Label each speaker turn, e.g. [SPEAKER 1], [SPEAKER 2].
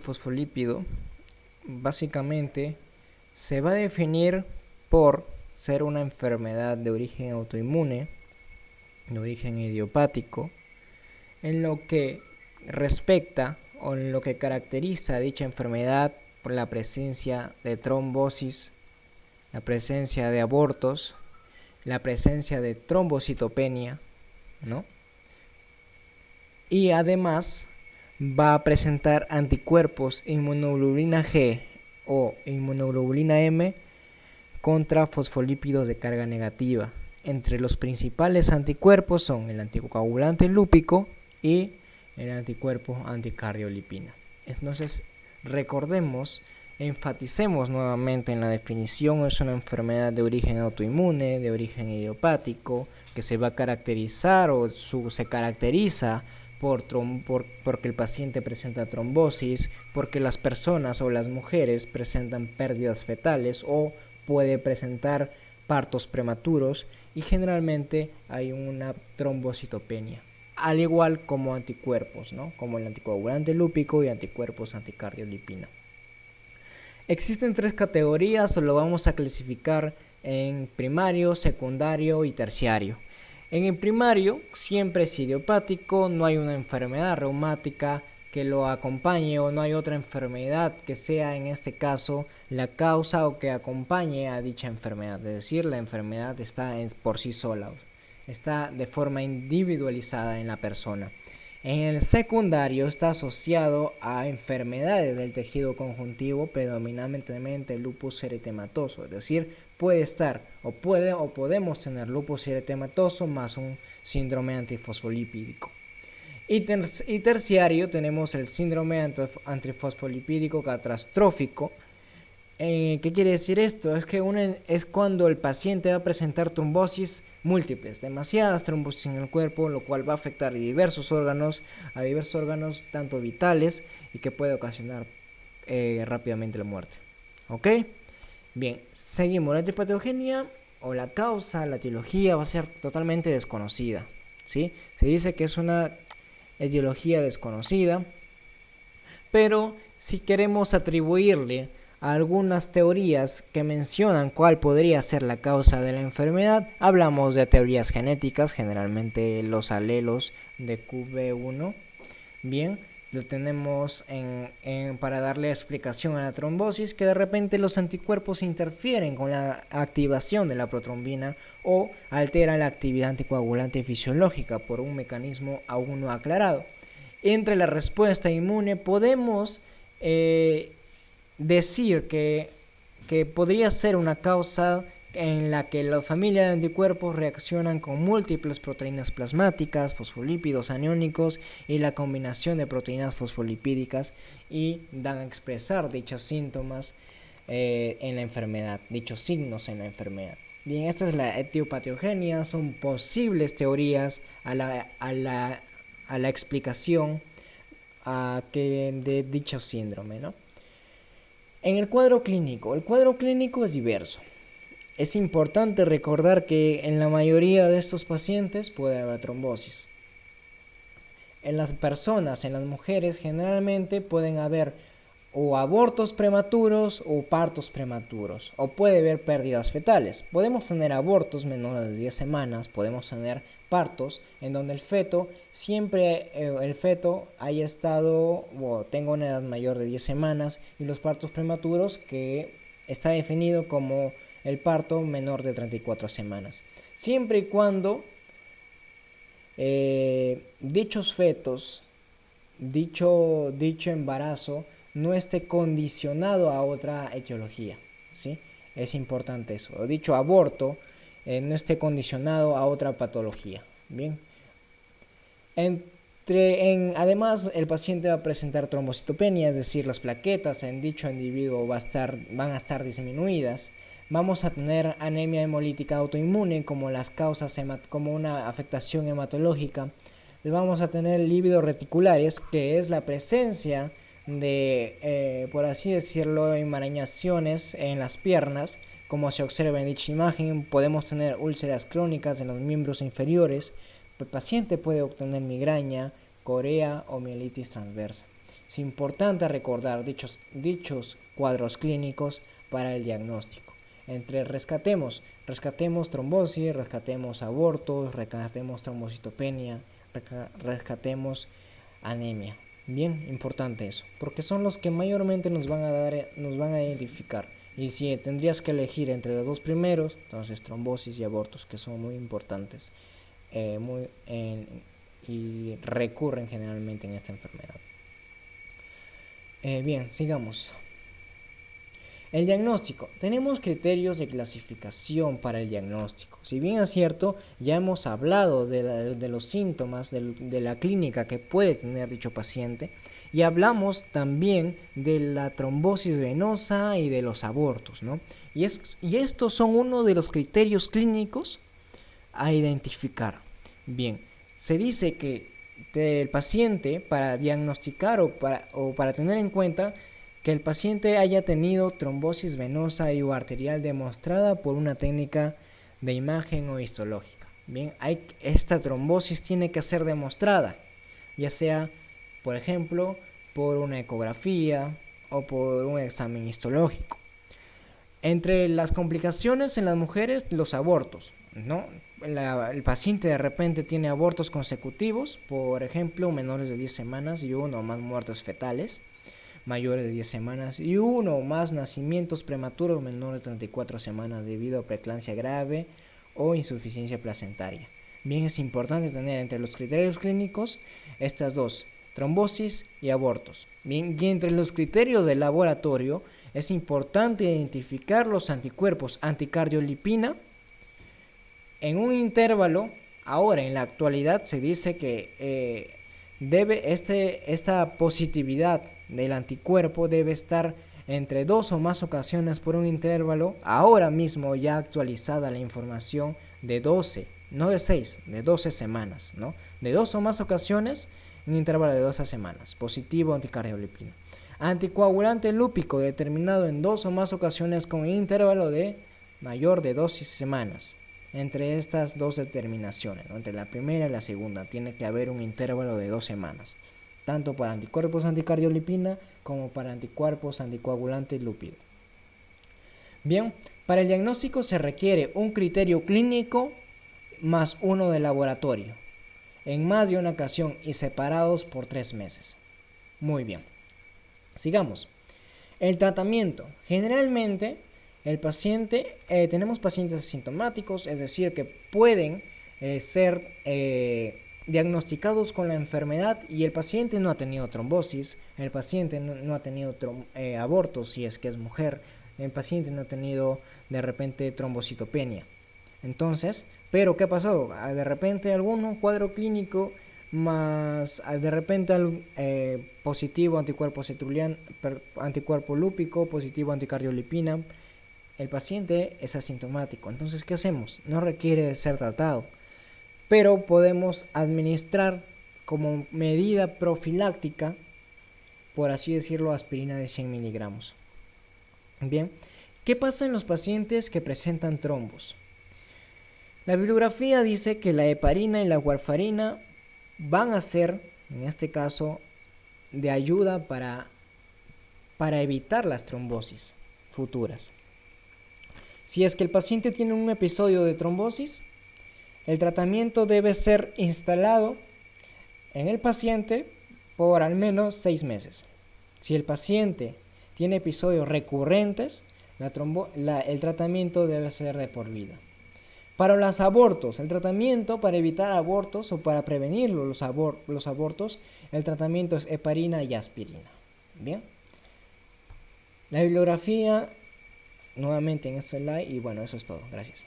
[SPEAKER 1] antifosfolípido básicamente se va a definir por ser una enfermedad de origen autoinmune, de origen idiopático, en lo que respecta o en lo que caracteriza a dicha enfermedad por la presencia de trombosis, la presencia de abortos, la presencia de trombocitopenia, ¿no? Y además va a presentar anticuerpos inmunoglobulina G o inmunoglobulina M contra fosfolípidos de carga negativa. Entre los principales anticuerpos son el anticoagulante lúpico y el anticuerpo anticardiolipina. Entonces, recordemos, enfaticemos nuevamente en la definición: es una enfermedad de origen autoinmune, de origen idiopático, que se va a caracterizar o se caracteriza porque el paciente presenta trombosis, porque las personas o las mujeres presentan pérdidas fetales o puede presentar partos prematuros, y generalmente hay una trombocitopenia, al igual como anticuerpos, ¿no? Como el anticoagulante lúpico y anticuerpos anticardiolipina. Existen 3 categorías, lo vamos a clasificar en primario, secundario y terciario. En el primario siempre es idiopático, no hay una enfermedad reumática que lo acompañe o no hay otra enfermedad que sea en este caso la causa o que acompañe a dicha enfermedad. Es decir, la enfermedad está por sí sola, está de forma individualizada en la persona. En el secundario está asociado a enfermedades del tejido conjuntivo, predominantemente el lupus eritematoso, es decir, puede estar o podemos tener lupus eritematoso más un síndrome antifosfolípidico. Y terciario tenemos el síndrome antifosfolipídico catastrófico. ¿Qué quiere decir esto? Es que es cuando el paciente va a presentar trombosis múltiples, demasiadas trombosis en el cuerpo, lo cual va a afectar a diversos órganos tanto vitales, y que puede ocasionar rápidamente la muerte. ¿Ok? Bien, seguimos. La etiopatogenia o la causa, la etiología va a ser totalmente desconocida, ¿sí? Se dice que es una etiología desconocida, pero si queremos atribuirle a algunas teorías que mencionan cuál podría ser la causa de la enfermedad, hablamos de teorías genéticas, generalmente los alelos de QB1. Bien, lo tenemos para darle explicación a la trombosis, que de repente los anticuerpos interfieren con la activación de la protrombina o alteran la actividad anticoagulante fisiológica por un mecanismo aún no aclarado. Entre la respuesta inmune podemos decir que podría ser una causa en la que la familia de anticuerpos reaccionan con múltiples proteínas plasmáticas, fosfolípidos aniónicos y la combinación de proteínas fosfolipídicas, y dan a expresar dichos síntomas en la enfermedad, dichos signos en la enfermedad. Bien, esta es la etiopatogenia, son posibles teorías a la explicación de dicho síndrome, ¿no? En el cuadro clínico es diverso. Es importante recordar que en la mayoría de estos pacientes puede haber trombosis. En las personas, en las mujeres, generalmente pueden haber o abortos prematuros o partos prematuros, o puede haber pérdidas fetales. Podemos tener abortos menores de 10 semanas, podemos tener partos en donde el feto haya estado o tenga una edad mayor de 10 semanas, y los partos prematuros que está definido como el parto menor de 34 semanas. Siempre y cuando dichos fetos, dicho embarazo no esté condicionado a otra etiología, ¿sí? Es importante eso. O dicho aborto no esté condicionado a otra patología. Bien. Además, el paciente va a presentar trombocitopenia, es decir, las plaquetas en dicho individuo van a estar disminuidas. Vamos a tener anemia hemolítica autoinmune como las causas, como una afectación hematológica. Vamos a tener lívidos reticulares, que es la presencia de, por así decirlo, enmarañaciones en las piernas, como se observa en dicha imagen. Podemos tener úlceras crónicas en los miembros inferiores. El paciente puede obtener migraña, corea o mielitis transversa. Es importante recordar dichos cuadros clínicos para el diagnóstico. Rescatemos trombosis, rescatemos abortos, rescatemos trombocitopenia, rescatemos anemia. Bien, importante eso, porque son los que mayormente nos van a identificar. Y si tendrías que elegir entre los dos primeros, entonces trombosis y abortos, que son muy importantes y recurren generalmente en esta enfermedad. Bien, sigamos. El diagnóstico. Tenemos criterios de clasificación para el diagnóstico. Si bien es cierto, ya hemos hablado de los síntomas, de la clínica que puede tener dicho paciente, y hablamos también de la trombosis venosa y de los abortos, ¿no? Y estos son uno de los criterios clínicos a identificar. Bien, se dice que el paciente, para diagnosticar o para tener en cuenta que el paciente haya tenido trombosis venosa y o arterial demostrada por una técnica de imagen o histológica. Bien, esta trombosis tiene que ser demostrada, ya sea, por ejemplo, por una ecografía o por un examen histológico. Entre las complicaciones en las mujeres, los abortos, ¿no? El paciente de repente tiene abortos consecutivos, por ejemplo, menores de 10 semanas y uno o más muertes fetales mayores de 10 semanas y uno o más nacimientos prematuros menores de 34 semanas debido a preeclampsia grave o insuficiencia placentaria. Bien, es importante tener entre los criterios clínicos estas dos, trombosis y abortos. Bien, y entre los criterios del laboratorio es importante identificar los anticuerpos anticardiolipina en un intervalo. Ahora, en la actualidad se dice que esta positividad del anticuerpo debe estar entre 2 o más ocasiones por un intervalo, ahora mismo ya actualizada la información, de 12, no de 6, de 12 semanas, ¿no? De 2 o más ocasiones en un intervalo de 12 semanas, positivo anticardiolipina. Anticoagulante lúpico determinado en 2 o más ocasiones con un intervalo de mayor de 12 semanas. Entre estas dos determinaciones, ¿no? Entre la primera y la segunda, tiene que haber un intervalo de 2 semanas, tanto para anticuerpos anticardiolipina como para anticuerpos anticoagulante lúpido. Bien, para el diagnóstico se requiere un criterio clínico más uno de laboratorio, en más de una ocasión y separados por 3 meses. Muy bien, sigamos. El tratamiento. Generalmente tenemos pacientes asintomáticos, es decir, que pueden ser diagnosticados con la enfermedad y el paciente no ha tenido trombosis, el paciente no ha tenido abortos si es que es mujer, el paciente no ha tenido de repente trombocitopenia. Entonces, pero ¿qué pasó? De repente algún cuadro clínico más de repente positivo anticuerpo cetuliano, anticuerpo lúpico, positivo anticardiolipina. El paciente es asintomático, entonces ¿qué hacemos? No requiere ser tratado, pero podemos administrar como medida profiláctica, por así decirlo, aspirina de 100 miligramos. Bien, ¿qué pasa en los pacientes que presentan trombos? La bibliografía dice que la heparina y la warfarina van a ser, en este caso, de ayuda para evitar las trombosis futuras. Si es que el paciente tiene un episodio de trombosis, el tratamiento debe ser instalado en el paciente por al menos 6 meses. Si el paciente tiene episodios recurrentes, el tratamiento debe ser de por vida. Para los abortos, el tratamiento para evitar abortos o para prevenir los abortos, el tratamiento es heparina y aspirina. Bien. La bibliografía nuevamente en este slide y bueno, eso es todo. Gracias.